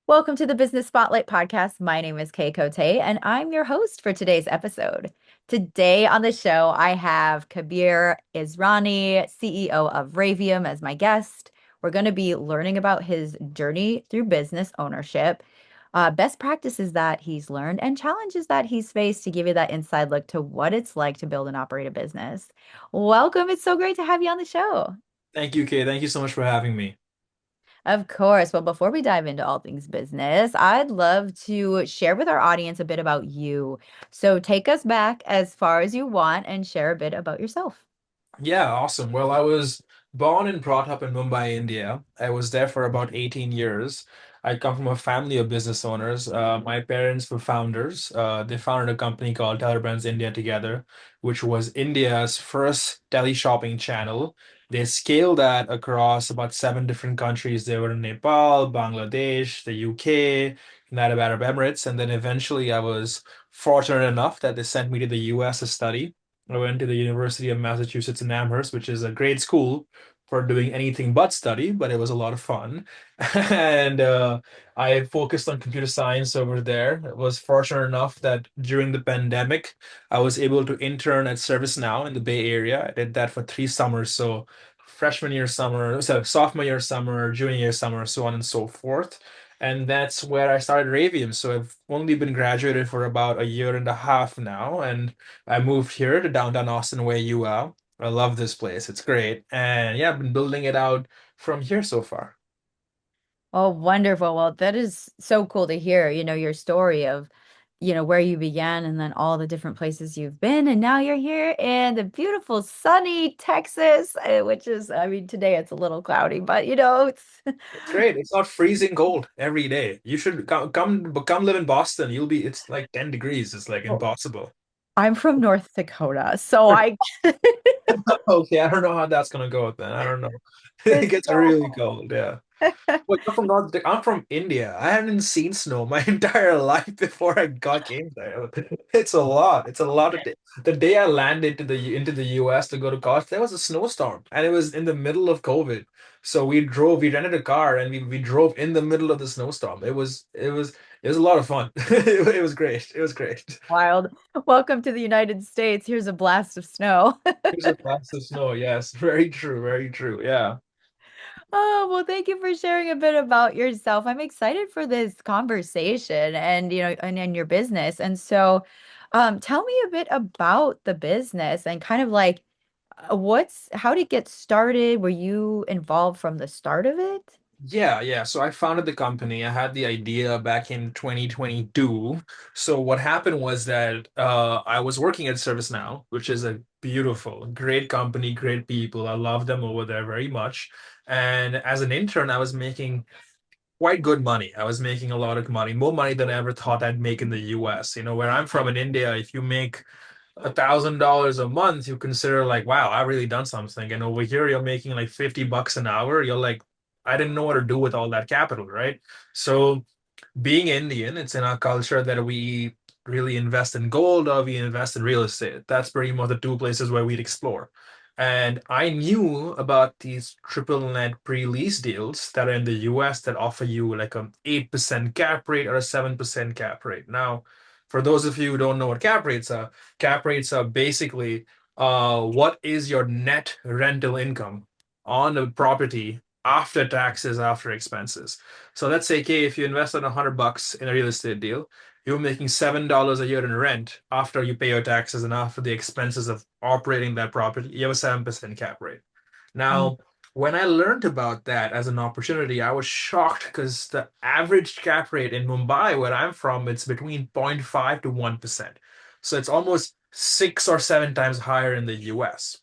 Welcome to the Business Spotlight podcast. My name is Kay Cote, and I'm your host for today's episode. Today on the show, I have Kabir Israni, CEO of Raveum, as my guest. We're going to be learning about his journey through business ownership, best practices that he's learned, and challenges that he's faced to give you that inside look to what it's like to build and operate a business. Welcome. It's so great to have you on the show. Thank you, Kay. Thank you so much for having me. Of course. Well, before we dive into all things business, I'd love to share with our audience a bit about you. So take us back as far as you want and share a bit about yourself. Yeah, awesome. Well, I was born and brought up in Mumbai, India. I was there for about 18 years. I come from a family of business owners. My parents were founders. They founded a company called Telebrands India together, which was India's first tele shopping channel. They scaled that across about seven different countries. They were in Nepal, Bangladesh, the UK, United Arab Emirates, and then eventually I was fortunate enough that they sent me to the US to study. I went to the University of Massachusetts in Amherst, which is a great school for doing anything but study, but it was a lot of fun. And I focused on computer science over there. I was fortunate enough that during the pandemic, I was able to intern at ServiceNow in the Bay Area. I did that for 3 summers. So freshman year summer, so sophomore year summer, junior year summer, so on and so forth. And that's where I started Raveum. So I've only been graduated for about a year and a half now. And I moved here to downtown Austin where you are. I love this place. It's great. And yeah, I've been building it out from here so far. Oh, wonderful. Well, that is so cool to hear, your story of, where you began and then all the different places you've been. And now you're here in the beautiful sunny Texas, which is, I mean, today it's a little cloudy, but it's It's great. It's not freezing cold every day. You should come live in Boston. It's like 10 degrees. It's like impossible. I'm from North Dakota, so I Okay, I don't know how that's gonna go then. I don't know. It it's gets really so cold, yeah. Well, you're from I'm from India. I hadn't seen snow my entire life before came there. It's a lot. It's a lot of day. The day I landed into the US to go to college, there was a snowstorm, and it was in the middle of COVID. So we rented a car, and we drove in the middle of the snowstorm. It was a lot of fun. It was great. It was great. wild. Welcome to the United States. Here's a blast of snow. There's a massive snow. Yes, very true. Very true. Yeah. Oh, well, thank you for sharing a bit about yourself. I'm excited for this conversation and, and your business. And so, tell me a bit about the business and kind of like how did it get started? Were you involved from the start of it? Yeah, yeah. So I founded the company. I had the idea back in 2022. So what happened was that I was working at ServiceNow, which is a beautiful, great company, great people. I love them over there very much. And as an intern, I was making quite good money. I was making a lot of money, more money than I ever thought I'd make in the US. Where I'm from in India, if you make $1,000 a month, you consider like, wow, I really done something. And over here, you're making like $50 an hour. You're like, I didn't know what to do with all that capital, right? So being Indian, it's in our culture that we really invest in gold or we invest in real estate. That's pretty much the two places where we'd explore. And I knew about these triple net pre-lease deals that are in the US that offer you like a 8% cap rate or a 7% cap rate. Now, for those of you who don't know what cap rates are basically what is your net rental income on a property after taxes, after expenses. So let's say, Kay, if you invested $100 in a real estate deal, you're making $7 a year in rent after you pay your taxes and after the expenses of operating that property. You have a 7% cap rate. Um, Now, when I learned about that as an opportunity, I was shocked because the average cap rate in Mumbai, where I'm from, it's between 0.5 to 1%. So it's almost 6 or 7 times higher in the US.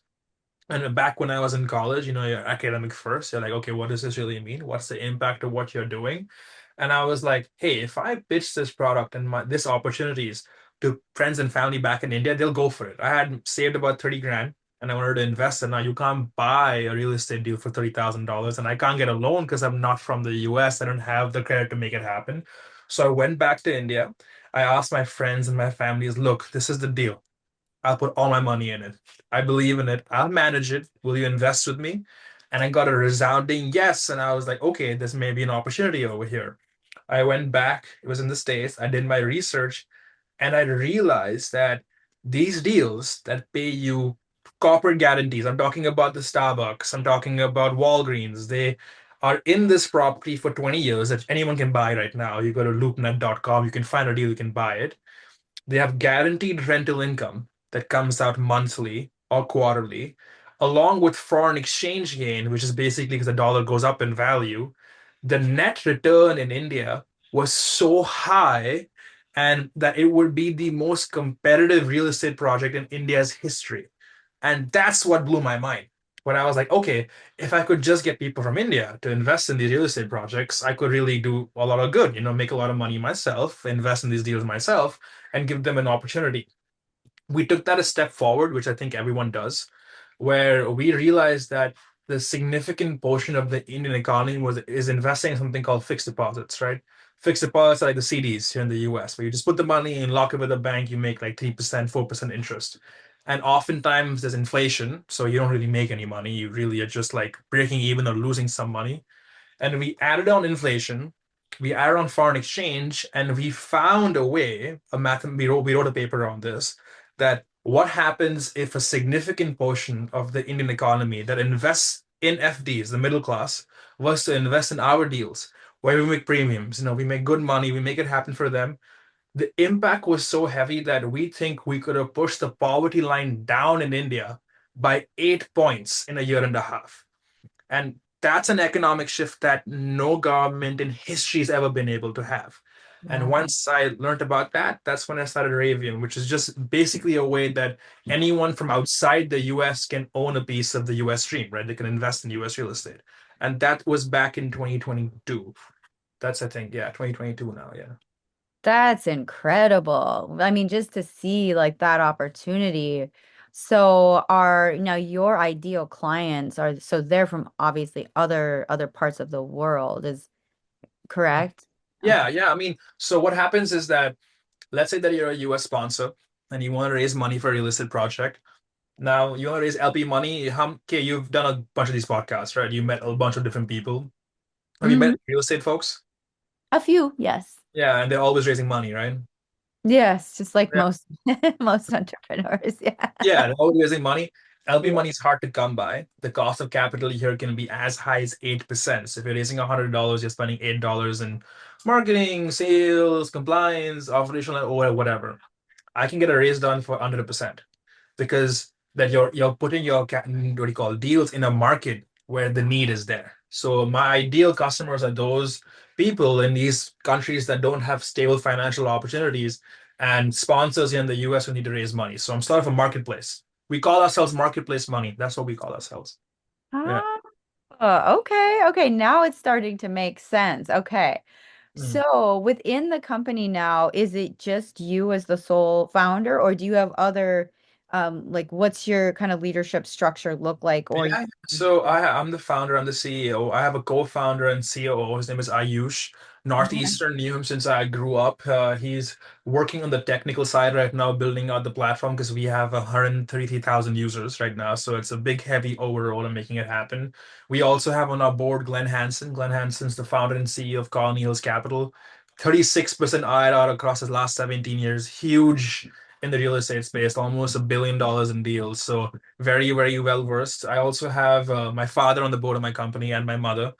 And back when I was in college, you're academic first. You're like, okay, what does this really mean? What's the impact of what you're doing? And I was like, hey, if I pitch this product and this opportunities to friends and family back in India, they'll go for it. I had saved about 30 grand and I wanted to invest. And now you can't buy a real estate deal for $30,000. And I can't get a loan because I'm not from the US. I don't have the credit to make it happen. So I went back to India. I asked my friends and my families, look, this is the deal. I'll put all my money in it. I believe in it. I'll manage it. Will you invest with me? And I got a resounding yes. And I was like, okay, this may be an opportunity over here. I went back, it was in the States, I did my research, and I realized that these deals that pay you corporate guarantees, I'm talking about the Starbucks, I'm talking about Walgreens, they are in this property for 20 years that anyone can buy right now. You go to loopnet.com, you can find a deal, you can buy it. They have guaranteed rental income that comes out monthly or quarterly, along with foreign exchange gain, which is basically because the dollar goes up in value. The net return in India was so high and that it would be the most competitive real estate project in India's history. And that's what blew my mind. When I was like, okay, if I could just get people from India to invest in these real estate projects, I could really do a lot of good, make a lot of money myself, invest in these deals myself, and give them an opportunity. We took that a step forward, which I think everyone does, where we realized that the significant portion of the Indian economy is investing in something called fixed deposits, right? Fixed deposits are like the CDs here in the US, where you just put the money in, lock it with a bank, you make like 3%, 4% interest. And oftentimes there's inflation, so you don't really make any money. You really are just like breaking even or losing some money. And we added on inflation, we added on foreign exchange, and we found a way, we wrote a paper on this, that what happens if a significant portion of the Indian economy that invests in FDs, the middle class, was to invest in our deals, where we make premiums, we make good money, we make it happen for them. The impact was so heavy that we think we could have pushed the poverty line down in India by 8 points in a year and a half. And that's an economic shift that no government in history has ever been able to have. And Wow. once I learned about that, that's when I started Raveum, which is just basically a way that anyone from outside the US can own a piece of the US dream, right? They can invest in US real estate. And that was back in 2022. That's, I think, yeah, 2022 now. Yeah. That's incredible. I mean, just to see like that opportunity. So are now your ideal clients are so they're from obviously other parts of the world, is correct? Yeah. Yeah. I mean, so what happens is that let's say that you're a US sponsor and you want to raise money for a real estate project. Now, you want to raise LP money. Okay, you've done a bunch of these podcasts, right? You met a bunch of different people. Have you Hmm. met real estate folks? A few, yes. Yeah, and they're always raising money, right? Yes, just like Yeah. most most entrepreneurs. Yeah. Yeah, they're always raising money. LP Yeah. money is hard to come by. The cost of capital here can be as high as 8%. So if you're raising $100, you're spending $8 in marketing, sales, compliance, operational, or whatever. I can get a raise done for under a percent because that you're putting your what do you call deals in a market where the need is there. So my ideal customers are those people in these countries that don't have stable financial opportunities and sponsors in the US who need to raise money. So I'm sort of a marketplace. We call ourselves marketplace money. That's what we call ourselves. Yeah. Okay. Okay. Now it's starting to make sense. Okay. Mm. So within the company now, is it just you as the sole founder, or do you have other, like what's your kind of leadership structure look like? Or Yeah, so I'm the founder, I'm the CEO. I have a co-founder and COO. His name is Ayush. Mhm. Northeastern knew him since I grew up. He's working on the technical side right now, building out the platform because we have 133,000 users right now. So it's a big, heavy overall and making it happen. We also have on our board Glenn Hansen. Glenn Hansen's the founder and CEO of Colony Hills Capital. 36% IRR across his last 17 years. Huge in the real estate space, almost $1 billion in deals. So very, very well versed. I also have my father on the board of my company and my mother.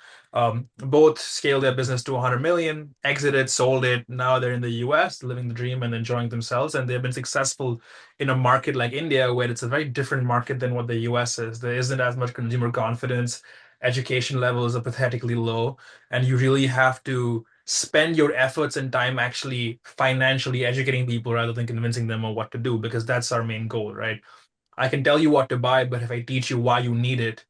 Both scaled their business to 100 million, exited, sold it. Now they're in the US, living the dream and enjoying themselves. And they've been successful in a market like India, where it's a very different market than what the US is. There isn't as much consumer confidence. Education levels are pathetically low. And you really have to spend your efforts and time actually financially educating people rather than convincing them on what to do, because that's our main goal, right? I can tell you what to buy, but if I teach you why you need it,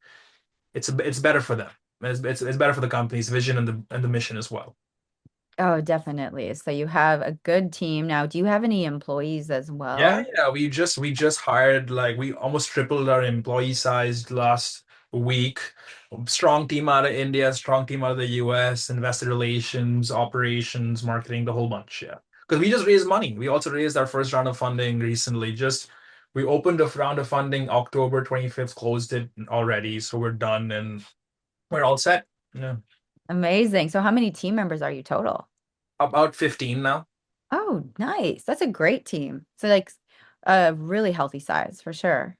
it's better for them. It's better for the company's vision and the mission as well. Oh, definitely. So you have a good team now. Do you have any employees as Yeah, well? yeah. We just hired, like, we almost tripled our employee size last week. Strong team out of India, strong team out of the US, investor relations, operations, marketing, the whole bunch. Yeah. Because we just raised money. We also raised our first round of funding recently. Just we opened a round of funding October 25th, closed it already. So we're done and we're all set. Yeah. Amazing. So how many team members are you total? about 15 now. Oh, nice. That's a great team. So like a really healthy size for sure.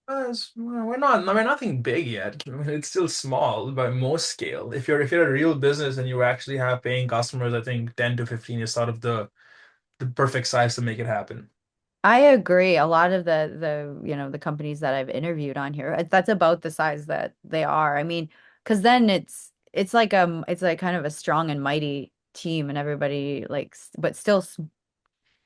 We're not, I mean, nothing big yet. I mean, it's still small by most scale. If you're a real business and you actually have paying customers, I think 10 to 15 is sort of the perfect size to make it happen. I agree. A lot of the companies that I've interviewed on here, that's about the size that they are. I mean, because then it's like kind of a strong and mighty team and everybody like but still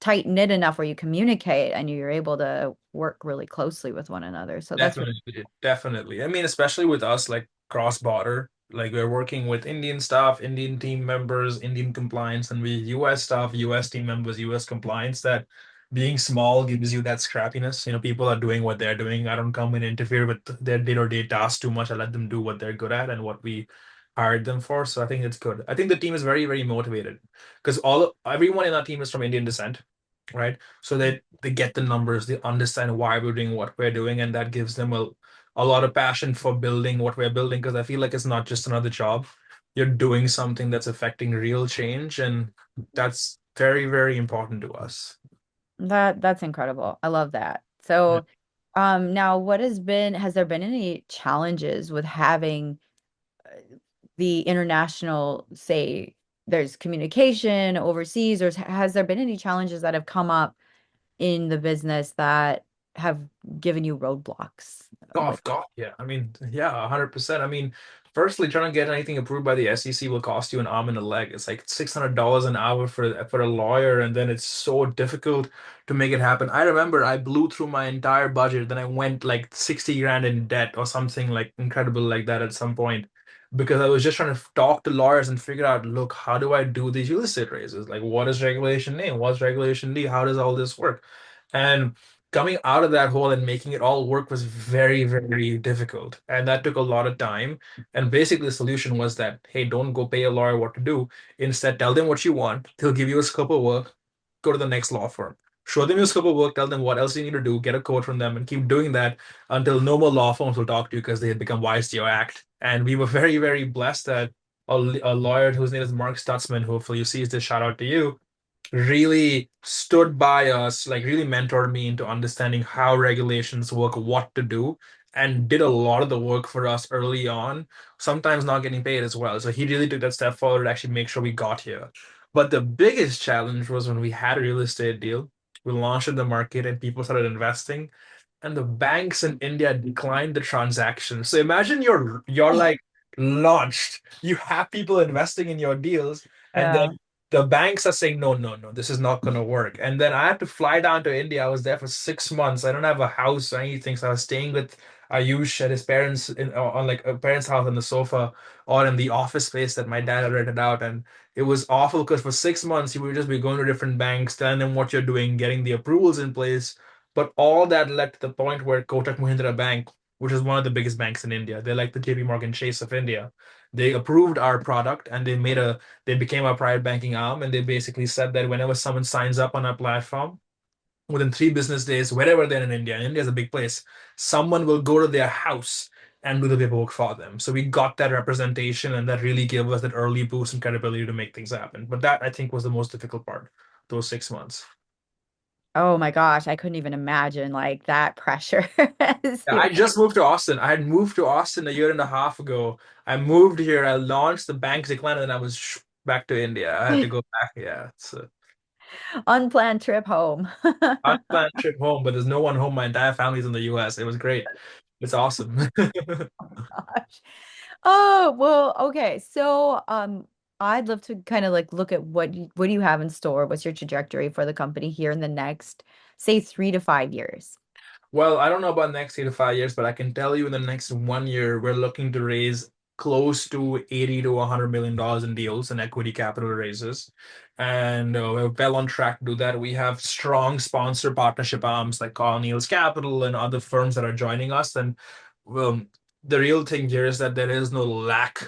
tight knit enough where you communicate and you're able to work really closely with one another. So that's really Definitely, definitely. I mean, especially with us, like cross-border, like we're working with Indian staff, Indian team members, Indian compliance, and we US staff, US team members, US compliance. That being small gives you that scrappiness. People are doing what they're doing. I don't come and interfere with their day-to-day tasks too much. I let them do what they're good at and what we hired them for. So I think it's good. I think the team is very, very motivated because everyone in our team is from Indian descent, right? So they get the numbers, they understand why we're doing what we're doing, and that gives them a lot of passion for building what we're building because I feel like it's not just another job. You're doing something that's affecting real change, and that's very, very important to us. that's incredible. I love that. So now has there been any challenges with having the international, say, there's communication overseas, or has there been any challenges that have come up in the business that have given you roadblocks Oh, with? of course, yeah. I mean, yeah, 100%. I mean, firstly, trying to get anything approved by the SEC will cost you an arm and a leg. It's like $600 an hour for a lawyer, and then it's so difficult to make it happen. I remember I blew through my entire budget, then I went like 60 grand in debt or something like incredible like that at some point because I was just trying to talk to lawyers and figure out, look, how do I do these real estate raises? Like, what is regulation A? What's regulation D? How does all this work? And coming out of that hole and making it all work was very, very difficult. And that took a lot of time. And basically, the solution was that, hey, don't go pay a lawyer what to do. Instead, tell them what you want. They'll give you a scope of work. Go to the next law firm. Show them your scope of work. Tell them what else you need to do. Get a quote from them and keep doing that until no more law firms will talk to you because they had become wise to your act. And we were very, very blessed that a lawyer whose name is Mark Stutzman, hopefully you see this, shout out to you, really stood by us, like really mentored me into understanding how regulations work, what to do, and did a lot of the work for us early on, sometimes not getting paid as well. So he really took that step forward to actually make sure we got here. But the biggest challenge was when we had a real estate deal, we launched in the market and people started investing, and the banks in India declined the transaction. So imagine you're like launched, you have people investing in your deals, and then Yeah. the banks are saying, no, no, no, this is not going to work. And then I had to fly down to India. I was there for 6 months. I don't have a house or anything. So I was staying with Ayush at his parents on like a parents' house on the sofa or in the office space that my dad had rented out. And it was awful because for 6 months, you would just be going to different banks, telling them what you're doing, getting the approvals in place. But all that led to the point where Kotak Mahindra Bank, which is one of the biggest banks in India, they're like the JP Morgan Chase of India. They approved our product and they became our private banking arm, and they basically said that whenever someone signs up on our platform, within 3 business days, wherever they're in India, and India is a big place, someone will go to their house and do the paperwork for them. So we got that representation, and that really gave us that early boost and credibility to make things happen. But that I think was the most difficult part, those 6 months. Oh my gosh, I couldn't even imagine like that pressure. Yeah, I just moved to Austin. I had moved to Austin a year and a half ago. I moved here, I launched the bank's decline, and then I was back to India. I had to go back. Yeah, it's Unplanned trip home. unplanned trip home, but there's no one home. My entire family's in the US. It was great. It's awesome. Gosh. Oh, well, okay. So, I'd love to kind of like look at what do you have in store? What's your trajectory for the company here in the next, say, 3 to 5 years? Well, I don't know about the next 3 to 5 years, but I can tell you in the next 1 year, we're looking to raise close to 80 to $100 million in deals and equity capital raises. And we're well on track to do that. We have strong sponsor partnership arms like Colonials Capital and other firms that are joining us. And um, the real thing here is that there is no lack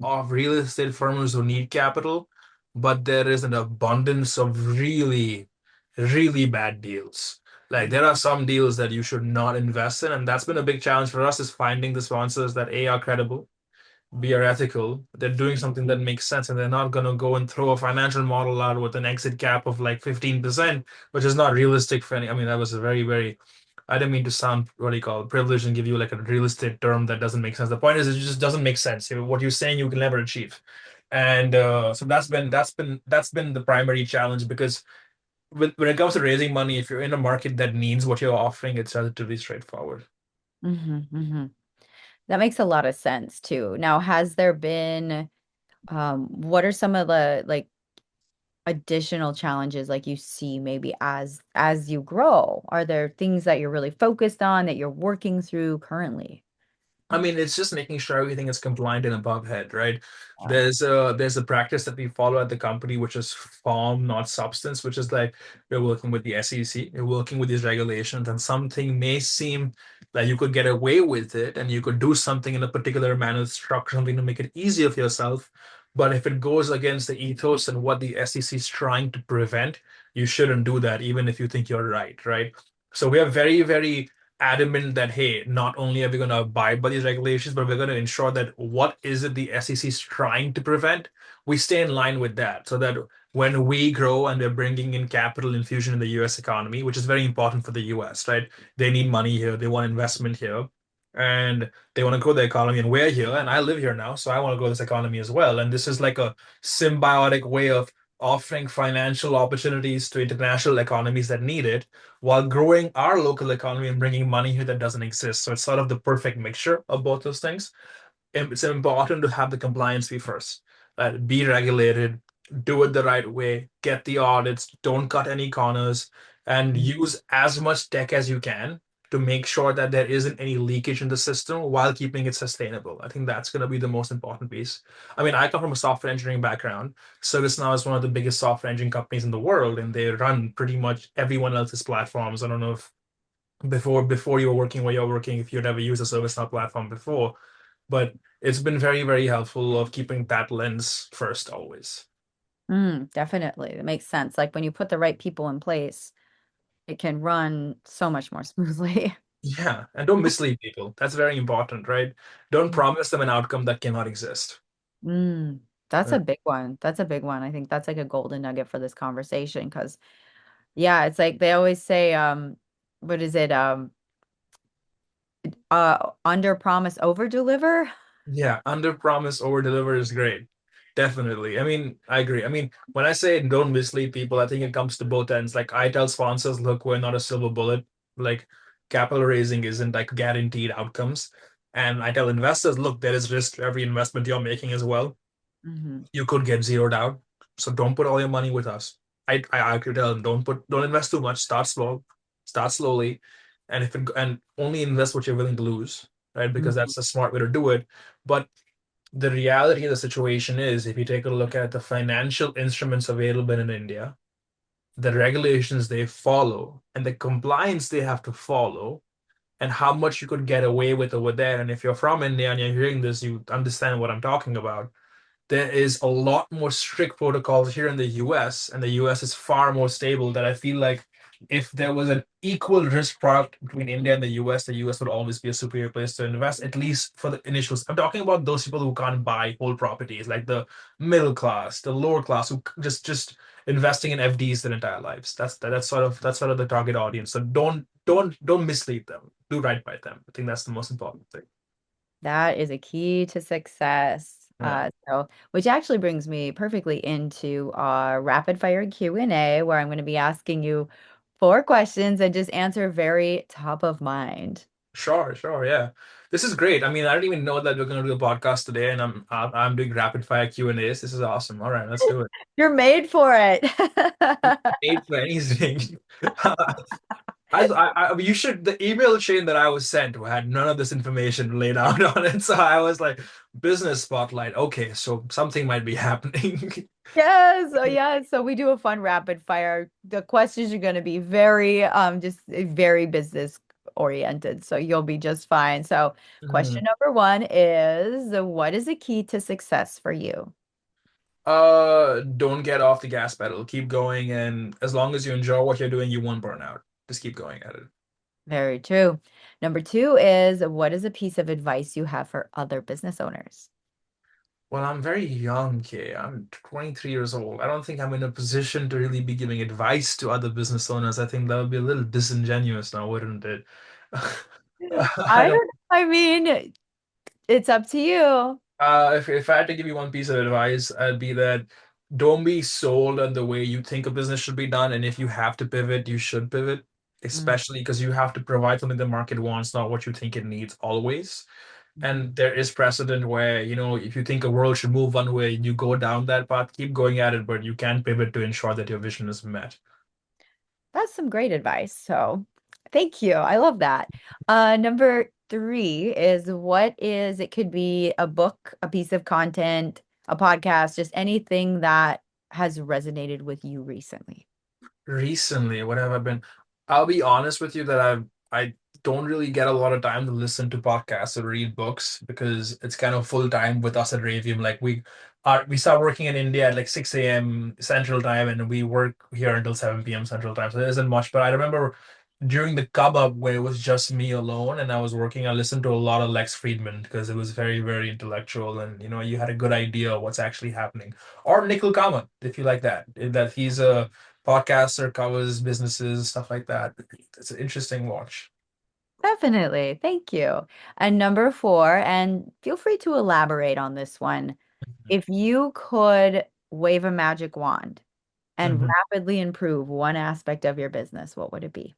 of real estate firms who need capital, but there is an abundance of really, really bad deals. Like there are some deals that you should not invest in, and that's been a big challenge for us is finding the sponsors that A are credible, be ethical. They're doing something that makes sense, and they're not going to go and throw a financial model out with an exit cap of like 15%, which is not realistic for any. I mean, that was a very, very, I didn't mean to sound what do you call it, privileged and give you like a real estate term that doesn't make sense. The point is, it just doesn't make sense. What you're saying, you can never achieve. And so that's been the primary challenge because when it comes to raising money, if you're in a market that needs what you're offering, it's relatively straightforward. Hmm. Hmm. That makes a lot of sense too. Now, has there been what are some of the like additional challenges like you see maybe as you grow? Are there things that you're really focused on that you're working through currently? I mean, it's just making sure everything is compliant and above head, right? Yeah. There's a practice that we follow at the company, which is form, not substance, which is like you're working with the SEC, you're working with these regulations, and something may seem like you could get away with it and you could do something in a particular manner, structure something to make it easier for yourself. But if it goes against the ethos and what the SEC is trying to prevent, you shouldn't do that, even if you think you're right, right? So we are very, very adamant that hey, not only are we going to abide by these regulations, but we're going to ensure that what is it the SEC is trying to prevent, we stay in line with that, so that when we grow and we're bringing in capital infusion in the U.S. economy, which is very important for the U.S., right? They need money here, they want investment here, and they want to grow the economy, and we're here, and I live here now, so I want to grow this economy as well. And this is like a symbiotic way of offering financial opportunities to international economies that need it while growing our local economy and bringing money here that doesn't exist. So it's sort of the perfect mixture of both those things. It's important to have the compliance fee first. Be regulated, do it the right way, get the audits, don't cut any corners, and use as much tech as you can to make sure that there isn't any leakage in the system while keeping it sustainable. I think that's going to be the most important piece. I mean, I come from a software engineering background. ServiceNow is one of the biggest software engineering companies in the world, and they run pretty much everyone else's platforms. I don't know if before you were working where you're working, if you'd ever used a ServiceNow platform before, but it's been very, very helpful of keeping that lens first always. Definitely. That makes sense. Like when you put the right people in place, it can run so much more smoothly. Yeah, and don't mislead people. That's very important, right? Don't promise them an outcome that cannot exist. Mm, that's Uh, a big one. That's a big one. I think that's like a golden nugget for this conversation because yeah, it's like they always say, what is it? Under promise, over deliver. Yeah, under promise, over deliver is great. Definitely. I mean, I agree. I mean, when I say don't mislead people, I think it comes to both ends. Like I tell sponsors, look, we're not a silver bullet. Like capital raising isn't like guaranteed outcomes. And I tell investors, look, there is risk to every investment you're making as well. Hmm. You could get zeroed out. So don't put all your money with us. I could tell them don't invest too much. Start slow, start slowly, and if it and only invest what you're willing to lose, right? Because Hmm. that's a smart way to do it. But the reality of the situation is, if you take a look at the financial instruments available in India, the regulations they follow, and the compliance they have to follow, and how much you could get away with over there. And if you're from India and you're hearing this, you understand what I'm talking about. There is a lot more strict protocols here in the US, and the US is far more stable. That I feel like if there was an equal risk product between India and the US would always be a superior place to invest, at least for the initials. I'm talking about those people who can't buy whole properties, like the middle class, the lower class, who just investing in FDs their entire lives. That's sort of the target audience. So don't mislead them. Do right by them. I think that's the most important thing. That is a key to success. Yeah. So, which actually brings me perfectly into our rapid fire Q&A, where I'm going to be asking you four questions and just answer very top of mind. Sure, sure, yeah. This is great. I mean, I didn't even know that we're going to do a podcast today, and I'm doing rapid fire Q&As. This is awesome. All right, let's do it. You're made for it. Paid for anything. You should. The email chain that I was sent had none of this information laid out on it, so I was like, business spotlight. Okay, so something might be happening. Yes. Oh, yeah. So we do a fun rapid fire. The questions are going to be very, just very business oriented. So you'll be just fine. So Mhm. question number one is, what is the key to success for you? Don't get off the gas pedal. Keep going, and as long as you enjoy what you're doing, you won't burn out. Just keep going at it. Very true. Number two is, what is a piece of advice you have for other business owners? Well, I'm very young, Kay. I'm 23 years old. I don't think I'm in a position to really be giving advice to other business owners. I think that would be a little disingenuous now, wouldn't it? I I don't. don't, I mean, it's up to you. If I had to give you one piece of advice, I'd be that don't be sold on the way you think a business should be done. And if you have to pivot, you should pivot, Mm. especially because you have to provide something the market wants, not what you think it needs always. And there is precedent where, if you think a world should move one way, you go down that path, keep going at it, but you can pivot to ensure that your vision is met. That's some great advice. So thank you. I love that. Number three is it could be a book, a piece of content, a podcast, just anything that has resonated with you recently. Recently, what have I been? I'll be honest with you that I don't really get a lot of time to listen to podcasts or read books because it's kind of full time with us at Raveum. Like we start working in India at like 6 a.m. Central Time and we work here until 7 p.m. Central Time. So there isn't much. But I remember during the come up where it was just me alone and I was working, I listened to a lot of Lex Friedman because it was very, very intellectual and you had a good idea of what's actually happening. Or Nikhil Kamath, if you like that. That he's a podcaster, covers businesses, stuff like that. It's an interesting watch. Definitely. Thank you. And number four, and feel free to elaborate on this one. If you could wave a magic wand and Mhm. rapidly improve one aspect of your business, what would it be?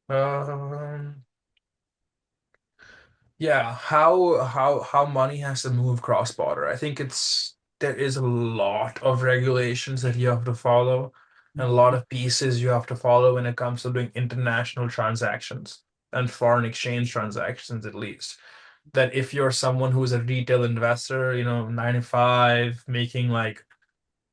Um, yeah, how money has to move cross-border. I think there is a lot of regulations that you have to follow and a lot of pieces you have to follow when it comes to doing international transactions and foreign exchange transactions at least. That if you're someone who's a retail investor, 95, making like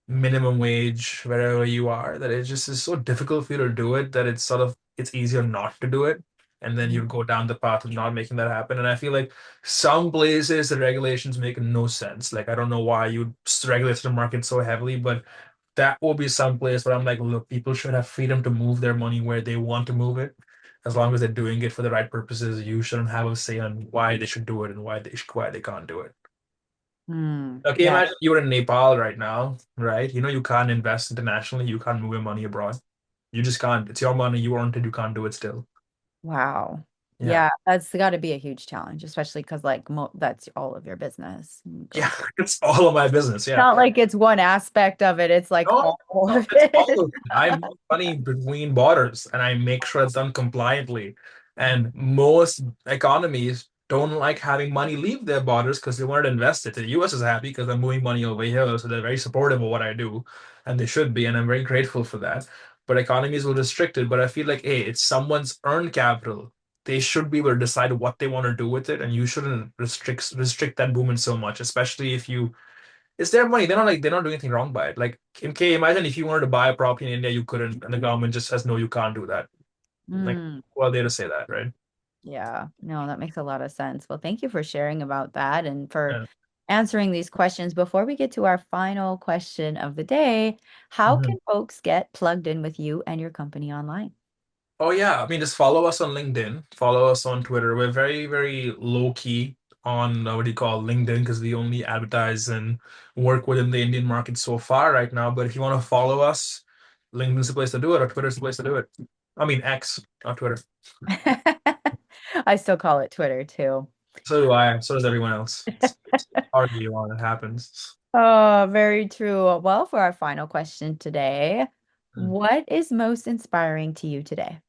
minimum wage wherever you are, that it just is so difficult for you to do it that it's easier not to do it, and then you go down the path of not making that happen. And I feel like some places the regulations make no sense. Like I don't know why you regulate the market so heavily, but that will be some place where I'm like, look, people should have freedom to move their money where they want to move it. As long as they're doing it for the right purposes, you shouldn't have a say on why they should do it and why they can't do it. Okay, Yeah. imagine you're in Nepal right now, right? You can't invest internationally, you can't move your money abroad. You just can't. It's your money, you earned it, you can't do it still. Wow. Yeah. Yeah, that's got to be a huge challenge, especially because like mo that's all of your business. Yeah, Goes. it's all of my business. Yeah. Not like it's one aspect of it, it's like No, all no, of it's it. all of it. I move money between borders and I make sure it's done compliantly. And most economies don't like having money leave their borders because they want to invest it. The US is happy because I'm moving money over here, so they're very supportive of what I do, and they should be, and I'm very grateful for that. But economies will restrict it. But I feel like, hey, it's someone's earned capital. They should be able to decide what they want to do with it, and you shouldn't restrict that movement so much, especially if you it's their money. They're not doing anything wrong by it. Like, okay, imagine if you wanted to buy a property in India, you couldn't, and the government just says no, you can't do that. Like, Mm, who are they to say that, right? yeah, no, that makes a lot of sense. Well, thank you for sharing about that and for Yeah. answering these questions. Before we get to our final question of the day, how Mhm. can folks get plugged in with you and your company online? Oh yeah, I mean, just follow us on LinkedIn, follow us on Twitter. We're very, very low key on what do you call LinkedIn because we only advertise and work within the Indian market so far right now. But if you want to follow us, LinkedIn's the place to do it, or Twitter's the place to do it. I mean, X, not Twitter. I still call it Twitter too. So do I. So does everyone else. It's hard to you on. It happens. Oh, very true. Well, for our final question today, what is most inspiring to you today?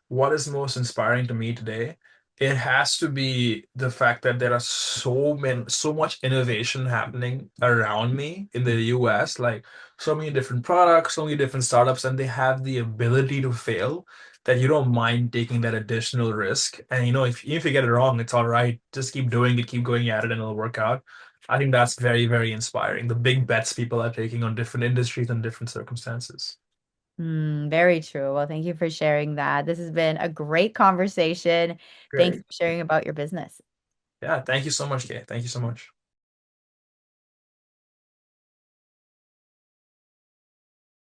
What is most inspiring to me today? It has to be the fact that there are so much innovation happening around me in the US, like so many different products, so many different startups, and they have the ability to fail that you don't mind taking that additional risk. And if you get it wrong, it's all right. Just keep doing it, keep going at it, and it'll work out. I think that's very, very inspiring. The big bets people are taking on different industries and different circumstances. Very true. Well, thank you for sharing that. This has been a great conversation. Thanks Great. for sharing about your business. Yeah, thank you so much, Kay. Thank you so much.